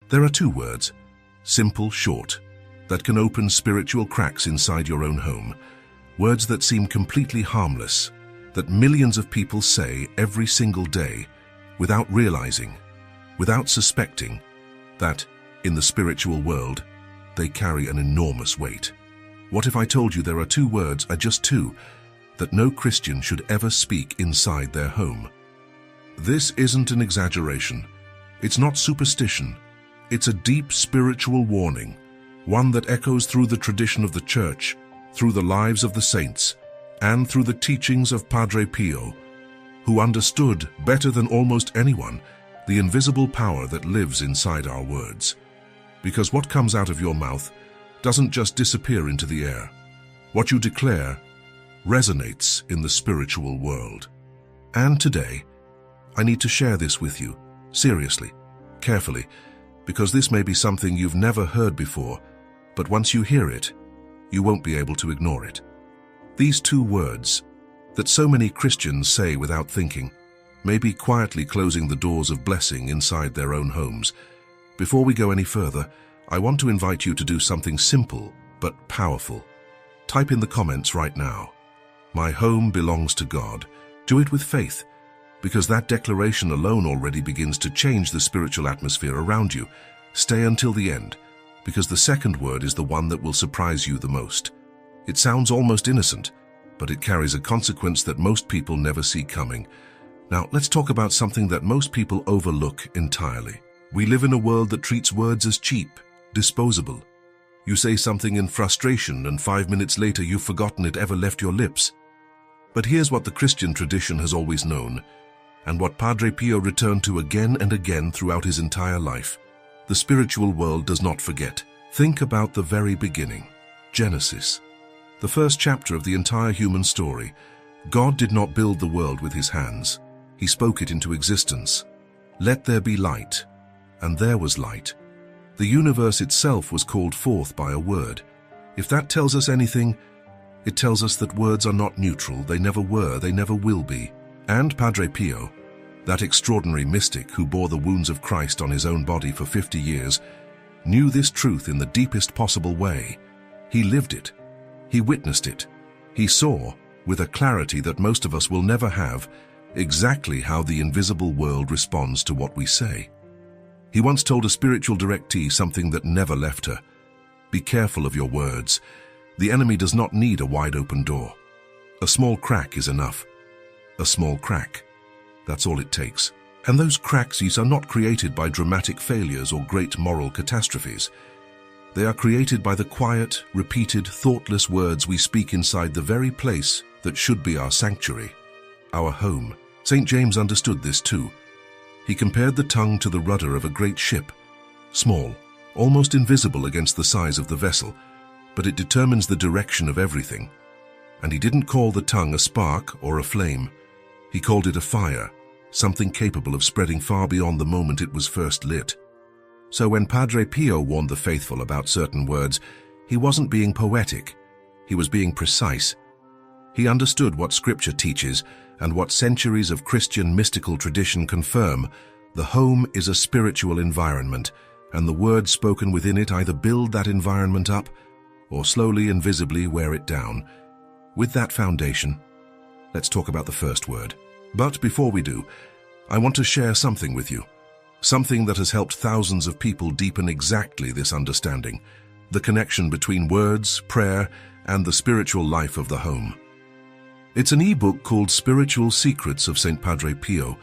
There are two words, simple, short, that can open spiritual cracks inside your own home. Words that seem completely harmless, that millions of people say every single day, without realizing, without suspecting, that, in the spiritual world, they carry an enormous weight. What if I told you there are two words, just two, that no Christian should ever speak inside their home? This isn't an exaggeration. It's not superstition. It's a deep spiritual warning, one that echoes through the tradition of the Church, through the lives of the saints, and through the teachings of Padre Pio, who understood better than almost anyone the invisible power that lives inside our words. Because what comes out of your mouth doesn't just disappear into the air. What you declare resonates in the spiritual world. And today, I need to share this with you, seriously, carefully, because this may be something you've never heard before, but once you hear it, you won't be able to ignore it. These two words, that so many Christians say without thinking, may be quietly closing the doors of blessing inside their own homes. Before we go any further, I want to invite you to do something simple but powerful. Type in the comments right now, "My home belongs to God." Do it with faith, because that declaration alone already begins to change the spiritual atmosphere around you. Stay until the end, because the second word is the one that will surprise you the most. It sounds almost innocent, but it carries a consequence that most people never see coming. Now, let's talk about something that most people overlook entirely. We live in a world that treats words as cheap, disposable. You say something in frustration, and 5 minutes later you've forgotten it ever left your lips. But here's what the Christian tradition has always known, and what Padre Pio returned to again and again throughout his entire life. The spiritual world does not forget. Think about the very beginning, Genesis. The first chapter of the entire human story. God did not build the world with his hands. He spoke it into existence. Let there be light. And there was light. The universe itself was called forth by a word. If that tells us anything, it tells us that words are not neutral. They never were, they never will be. And Padre Pio, that extraordinary mystic who bore the wounds of Christ on his own body for 50 years, knew this truth in the deepest possible way. He lived it. He witnessed it. He saw, with a clarity that most of us will never have, exactly how the invisible world responds to what we say. He once told a spiritual directee something that never left her. Be careful of your words. The enemy does not need a wide open door. A small crack is enough. A small crack. That's all it takes. And those cracks are not created by dramatic failures or great moral catastrophes. They are created by the quiet, repeated, thoughtless words we speak inside the very place that should be our sanctuary, our home. St. James understood this too. He compared the tongue to the rudder of a great ship, small, almost invisible against the size of the vessel, but it determines the direction of everything. And he didn't call the tongue a spark or a flame. He called it a fire, something capable of spreading far beyond the moment it was first lit. So when Padre Pio warned the faithful about certain words, he wasn't being poetic. He was being precise. He understood what Scripture teaches and what centuries of Christian mystical tradition confirm. The home is a spiritual environment, and the words spoken within it either build that environment up or slowly and visibly wear it down. With that foundation, let's talk about the first word. But before we do, I want to share something with you. Something that has helped thousands of people deepen exactly this understanding, the connection between words, prayer, and the spiritual life of the home. It's an e-book called Spiritual Secrets of St. Padre Pio,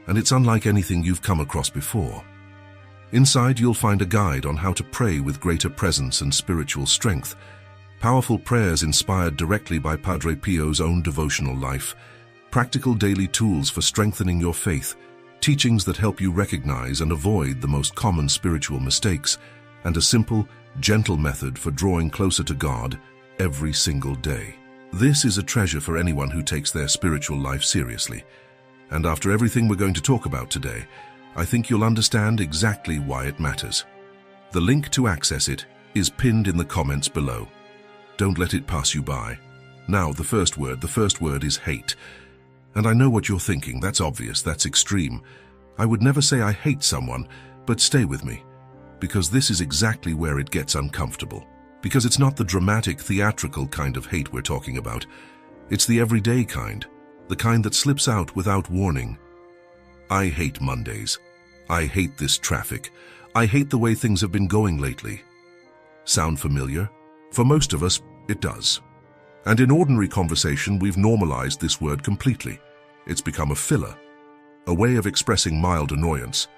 and it's unlike anything you've come across before. Inside, you'll find a guide on how to pray with greater presence and spiritual strength, powerful prayers inspired directly by Padre Pio's own devotional life, practical daily tools for strengthening your faith, teachings that help you recognize and avoid the most common spiritual mistakes, and a simple, gentle method for drawing closer to God every single day. This is a treasure for anyone who takes their spiritual life seriously. And after everything we're going to talk about today, I think you'll understand exactly why it matters. The link to access it is pinned in the comments below. Don't let it pass you by. Now, the first word is hate. And I know what you're thinking. That's obvious, that's extreme. I would never say I hate someone, but stay with me. because this is exactly where it gets uncomfortable. Because it's not the dramatic, theatrical kind of hate we're talking about. It's the everyday kind, the kind that slips out without warning. I hate Mondays. I hate this traffic. I hate the way things have been going lately. Sound familiar? For most of us, it does. And in ordinary conversation, we've normalized this word completely. It's become a filler, a way of expressing mild annoyance.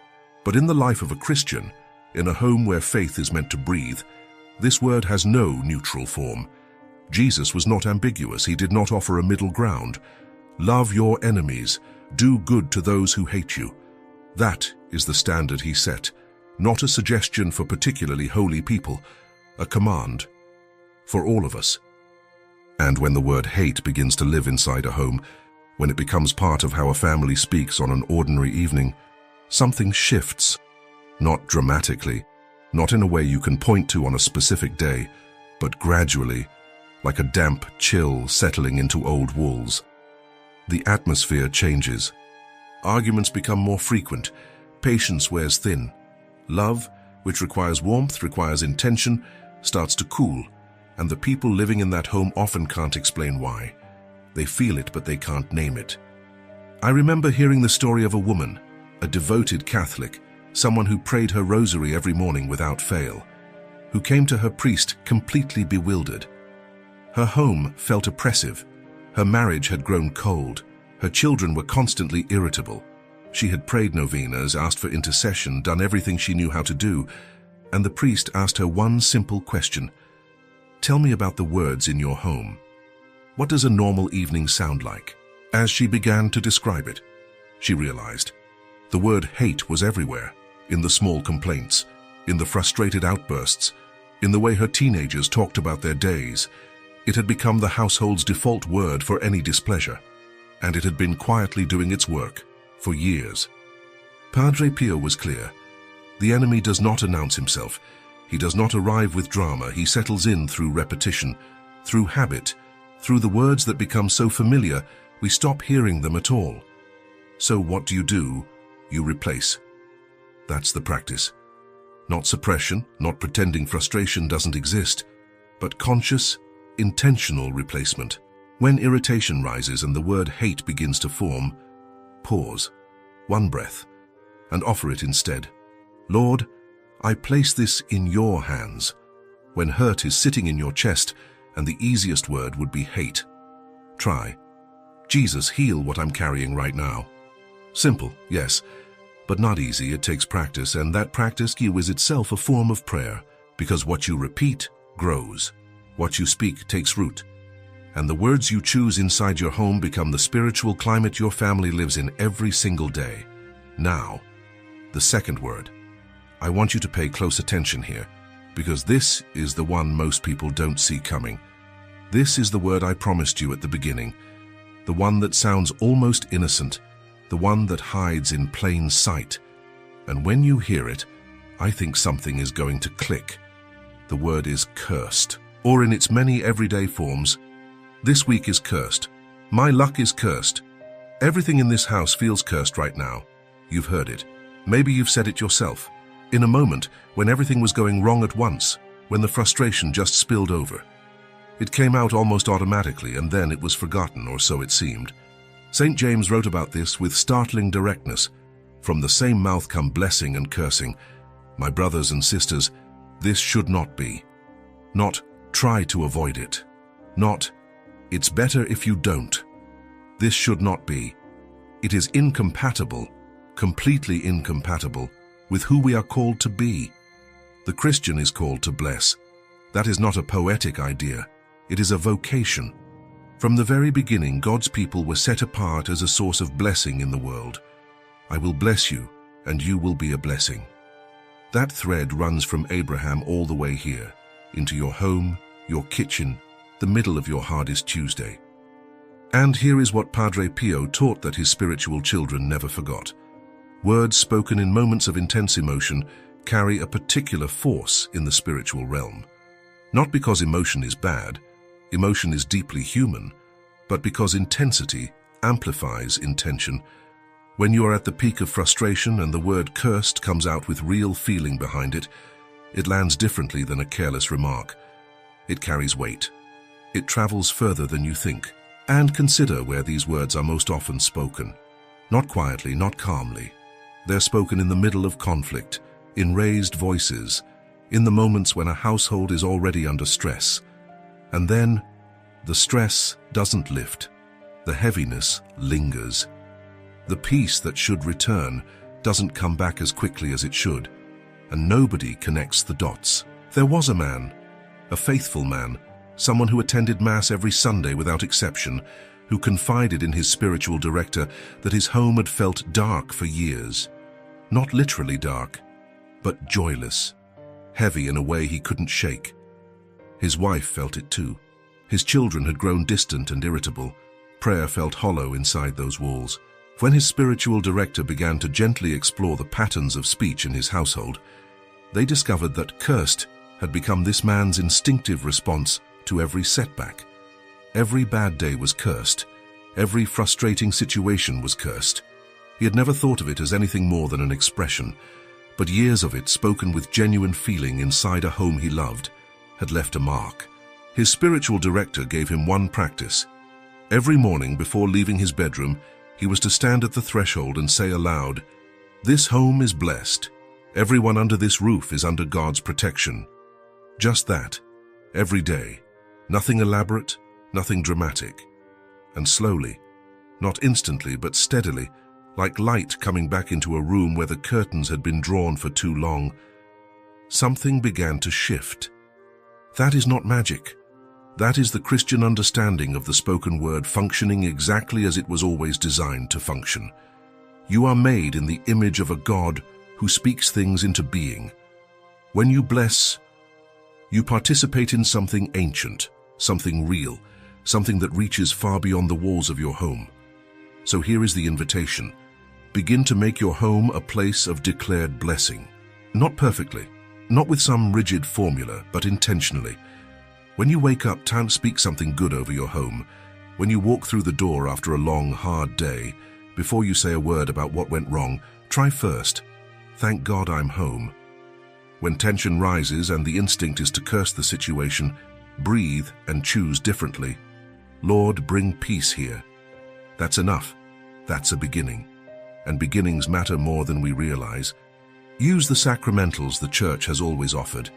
But in the life of a Christian, in a home where faith is meant to breathe, this word has no neutral form. Jesus was not ambiguous. He did not offer a middle ground. Love your enemies. Do good to those who hate you. That is the standard he set, not a suggestion for particularly holy people, a command for all of us. And when the word hate begins to live inside a home, when it becomes part of how a family speaks on an ordinary evening, something shifts. Not dramatically, not in a way you can point to on a specific day, but gradually, like a damp chill settling into old walls. The atmosphere changes. Arguments become more frequent. Patience wears thin. Love, which requires warmth, requires intention, starts to cool, and the people living in that home often can't explain why. They feel it, but they can't name it. I remember hearing the story of a woman, a devoted Catholic, someone who prayed her rosary every morning without fail, who came to her priest completely bewildered. Her home felt oppressive. Her marriage had grown cold. Her children were constantly irritable. She had prayed novenas, asked for intercession, done everything she knew how to do, and the priest asked her one simple question. Tell me about the words in your home. What does a normal evening sound like? As she began to describe it, she realized the word hate was everywhere, in the small complaints, in the frustrated outbursts, in the way her teenagers talked about their days. It had become the household's default word for any displeasure, and it had been quietly doing its work for years. Padre Pio was clear. The enemy does not announce himself. He does not arrive with drama. He settles in through repetition, through habit, through the words that become so familiar we stop hearing them at all. So what do? You replace. That's the practice. Not suppression, not pretending frustration doesn't exist, but conscious, intentional replacement. When irritation rises and the word hate begins to form, pause, one breath, and offer it instead. Lord, I place this in your hands. When hurt is sitting in your chest, and the easiest word would be hate. Try. Jesus, heal what I'm carrying right now. Simple, yes, but not easy. It takes practice, and that practice is itself a form of prayer, because what you repeat grows. What you speak takes root, and the words you choose inside your home become the spiritual climate your family lives in every single day. Now, the second word. I want you to pay close attention here, because this is the one most people don't see coming. This is the word I promised you at the beginning, the one that sounds almost innocent, the one that hides in plain sight. And when you hear it, I think something is going to click. The word is cursed, or in its many everyday forms. This week is cursed. My luck is cursed. Everything in this house feels cursed right now. You've heard it. Maybe you've said it yourself. In a moment, when everything was going wrong at once, when the frustration just spilled over. It came out almost automatically, and then it was forgotten, or so it seemed. St. James wrote about this with startling directness. From the same mouth come blessing and cursing. My brothers and sisters, this should not be. Not, try to avoid it. Not, it's better if you don't. This should not be. It is incompatible, completely incompatible, with who we are called to be. The Christian is called to bless. That is not a poetic idea. It is a vocation. From the very beginning, God's people were set apart as a source of blessing in the world. I will bless you, and you will be a blessing. That thread runs from Abraham all the way here, into your home, your kitchen, the middle of your hardest Tuesday. And here is what Padre Pio taught that his spiritual children never forgot. Words spoken in moments of intense emotion carry a particular force in the spiritual realm. Not because emotion is bad, emotion is deeply human, but because intensity amplifies intention. When you are at the peak of frustration and the word cursed comes out with real feeling behind it, It lands differently than a careless remark. It carries weight. It travels further than you think. And consider where these words are most often spoken. Not quietly, not calmly. They're spoken in the middle of conflict, in raised voices, in the moments when a household is already under stress. And then, the stress doesn't lift. The heaviness lingers. The peace that should return doesn't come back as quickly as it should, and nobody connects the dots. There was a man, a faithful man, someone who attended Mass every Sunday without exception, who confided in his spiritual director that his home had felt dark for years. Not literally dark, but joyless, heavy in a way he couldn't shake. His wife felt it too. His children had grown distant and irritable. Prayer felt hollow inside those walls. When his spiritual director began to gently explore the patterns of speech in his household, they discovered that cursed had become this man's instinctive response to every setback. Every bad day was cursed. Every frustrating situation was cursed. He had never thought of it as anything more than an expression, but years of it, spoken with genuine feeling inside a home he loved, had left a mark. His spiritual director gave him one practice. Every morning before leaving his bedroom, he was to stand at the threshold and say aloud, "This home is blessed. Everyone under this roof is under God's protection." Just that, every day. Nothing elaborate, nothing dramatic. And slowly, not instantly but steadily, like light coming back into a room where the curtains had been drawn for too long, something began to shift. That is not magic. That is the Christian understanding of the spoken word functioning exactly as it was always designed to function. You are made in the image of a God who speaks things into being. When you bless, you participate in something ancient, something real, something that reaches far beyond the walls of your home. So here is the invitation. Begin to make your home a place of declared blessing. Not perfectly, not with some rigid formula, but intentionally. When you wake up, speak something good over your home. When you walk through the door after a long, hard day, before you say a word about what went wrong, try first, "Thank God I'm home." When tension rises and the instinct is to curse the situation, breathe and choose differently. "Lord, bring peace here." That's enough. That's a beginning. And beginnings matter more than we realize. Use the sacramentals the Church has always offered.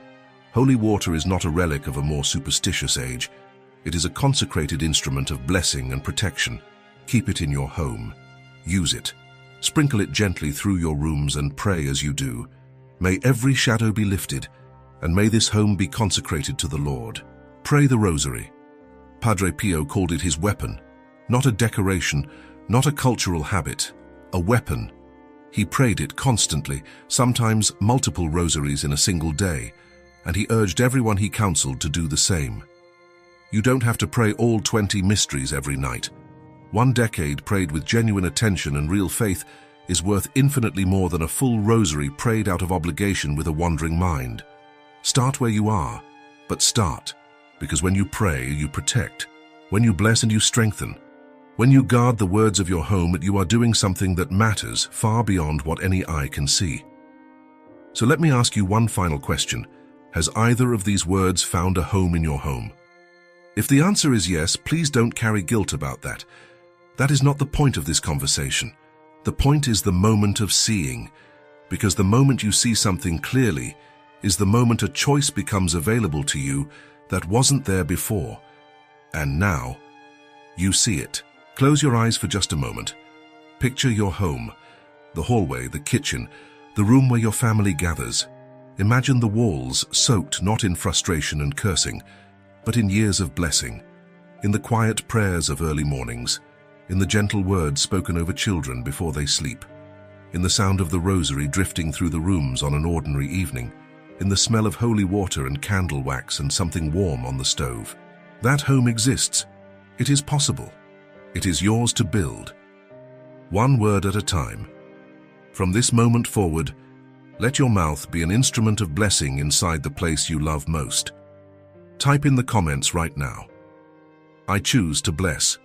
Holy water is not a relic of a more superstitious age. It is a consecrated instrument of blessing and protection. Keep it in your home. Use it. Sprinkle it gently through your rooms and pray as you do. May every shadow be lifted, and may this home be consecrated to the Lord. Pray the Rosary. Padre Pio called it his weapon, not a decoration, not a cultural habit, a weapon. He prayed it constantly, sometimes multiple rosaries in a single day, and he urged everyone he counseled to do the same. You don't have to pray all 20 mysteries every night. One decade prayed with genuine attention and real faith is worth infinitely more than a full rosary prayed out of obligation with a wandering mind. Start where you are, but start, because when you pray, you protect. When you bless and you strengthen. When you guard the words of your home, you are doing something that matters far beyond what any eye can see. So let me ask you one final question. Has either of these words found a home in your home? If the answer is yes, please don't carry guilt about that. That is not the point of this conversation. The point is the moment of seeing, because the moment you see something clearly is the moment a choice becomes available to you that wasn't there before. And now, you see it. Close your eyes for just a moment. Picture your home, the hallway, the kitchen, the room where your family gathers. Imagine the walls soaked not in frustration and cursing, but in years of blessing, in the quiet prayers of early mornings, in the gentle words spoken over children before they sleep, in the sound of the rosary drifting through the rooms on an ordinary evening, in the smell of holy water and candle wax and something warm on the stove. That home exists. It is possible. It is yours to build. One word at a time. From this moment forward, let your mouth be an instrument of blessing inside the place you love most. Type in the comments right now. I choose to bless.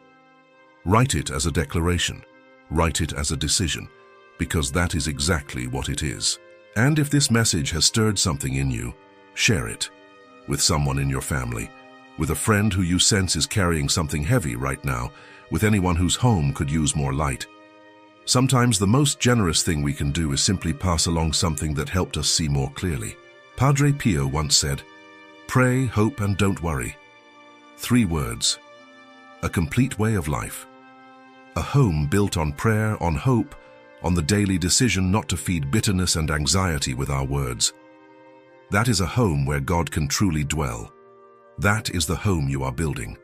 Write it as a declaration. Write it as a decision, because that is exactly what it is. And if this message has stirred something in you, share it with someone in your family, with a friend who you sense is carrying something heavy right now, with anyone whose home could use more light. Sometimes the most generous thing we can do is simply pass along something that helped us see more clearly. Padre Pio once said, "Pray, hope, and don't worry." 3 words. A complete way of life. A home built on prayer, on hope, on the daily decision not to feed bitterness and anxiety with our words. That is a home where God can truly dwell. That is the home you are building.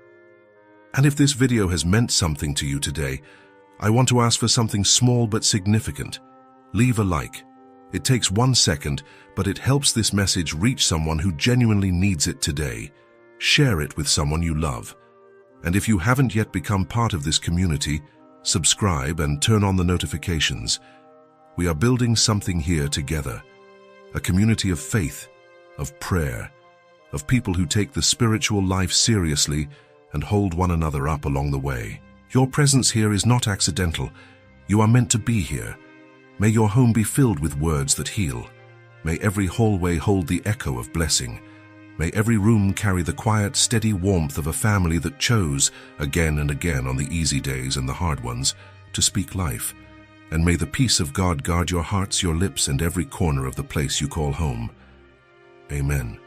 And if this video has meant something to you today, I want to ask for something small but significant. Leave a like. It takes 1 second, but it helps this message reach someone who genuinely needs it today. Share it with someone you love. And if you haven't yet become part of this community, subscribe and turn on the notifications. We are building something here together. A community of faith, of prayer, of people who take the spiritual life seriously and hold one another up along the way. Your presence here is not accidental. You are meant to be here. May your home be filled with words that heal. May every hallway hold the echo of blessing. May every room carry the quiet, steady warmth of a family that chose, again and again on the easy days and the hard ones, to speak life. And may the peace of God guard your hearts, your lips, and every corner of the place you call home. Amen.